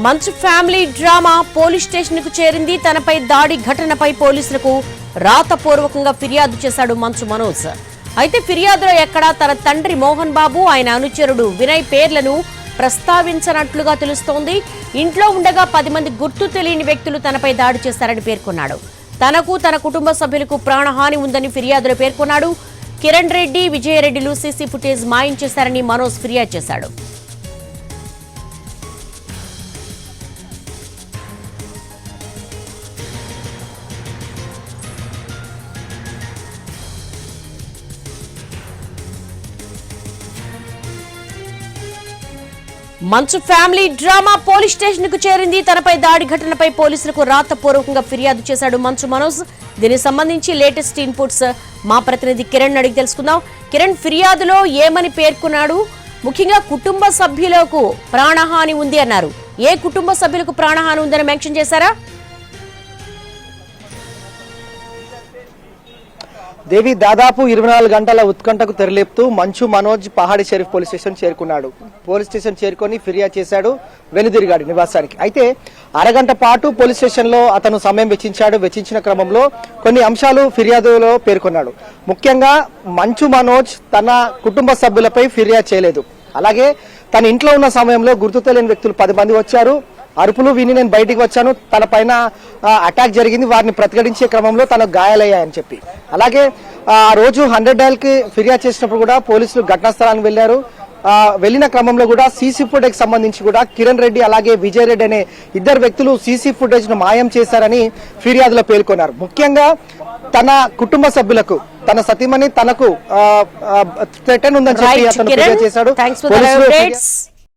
మంచు family drama police station కు చేరింది. తనపై దాడి ఘటనపై పోలీసులకు రాతపూర్వకంగా ఫిర్యాదు చేశాడు మంచు మనోజ్. అయితే ఫిర్యాదులో ఎక్కడా తన తండ్రి మోహన్ బాబు, ఆయన అనుచరుడు వినయ్ పేర్లను ప్రస్తావించనట్లుగా తెలుస్తోంది. ఇంట్లో ఉండగా 10 మంది గుర్తు తెలియని వ్యక్తులు తనపై దాడి చేశారని పేర్కొన్నాడు. తనకు తన కుటుంబ సభ్యులకు ప్రాణహాని ఉందని ఫిర్యాదులో పేర్కొన్నాడు. కిరణ్ రెడ్డి, విజయరెడ్డిలు సీసీ ఫుటేజ్ మాయం చేశారని మనోజ్ ఫిర్యాదు చేశాడు. మంచు ఫ్యామిలీ డ్రామా పోలీస్ స్టేషన్ కు చేరింది. తనపై దాడి ఘటనపై పోలీసులకు రాతపూర్వకంగా ఫిర్యాదు చేశాడు మంచు మనోజ్. దీనికి సంబంధించి లేటెస్ట్ ఇన్పుట్స్ మా ప్రతినిధి కిరణ్ అడిగి తెలుసుకుందాం. కిరణ్, ఫిర్యాదులో ఏమని పేర్కొన్నాడు? ముఖ్యంగా కుటుంబ సభ్యులకు ప్రాణహాని ఉంది అన్నారు. ఏ కుటుంబ సభ్యులకు ప్రాణహాని ఉందని మెన్షన్ చేశారా? దేవి, దాదాపు 24 గంటల ఉత్కంఠకు తెరలేపుతూ మంచు మనోజ్ పహాడి షరీఫ్ పోలీస్ స్టేషన్ చేరుకున్నాడు. పోలీస్ స్టేషన్ చేరుకొని ఫిర్యాదు చేశాడు వెనుదిరిగాడి నివాసానికి. అయితే అరగంట పాటు పోలీస్ స్టేషన్ లో అతను సమయం వెచ్చించిన క్రమంలో కొన్ని అంశాలు ఫిర్యాదులో పేర్కొన్నాడు. ముఖ్యంగా మంచు మనోజ్ తన కుటుంబ సభ్యులపై ఫిర్యాదు చేయలేదు. అలాగే తన ఇంట్లో ఉన్న సమయంలో గుర్తు తెలియని వ్యక్తులు 10 మంది వచ్చారు. అరుపులు విని నేను బయటికి వచ్చాను, తన పైన అటాక్ జరిగింది, వారిని ప్రతిఘటించే క్రమంలో తనకు గాయాలయ్యాయని చెప్పి. అలాగే ఆ రోజు 100 డయల్ కి ఫిర్యాదు చేసినప్పుడు కూడా పోలీసులు ఘటనా స్థలానికి వెళ్లారు. వెళ్లిన క్రమంలో కూడా సీసీ ఫుటేజ్ సంబంధించి కూడా కిరణ్ రెడ్డి అలాగే విజయ్ రెడ్డి అనే 2 వ్యక్తులు సీసీ ఫుటేజ్ ను మాయం చేశారని ఫిర్యాదులో పేర్కొన్నారు. ముఖ్యంగా తన కుటుంబ సభ్యులకు, తన సతీమణి తనకు థ్రెటన్ ఉందని చెప్పి అతను ఫిర్యాదు చేశాడు.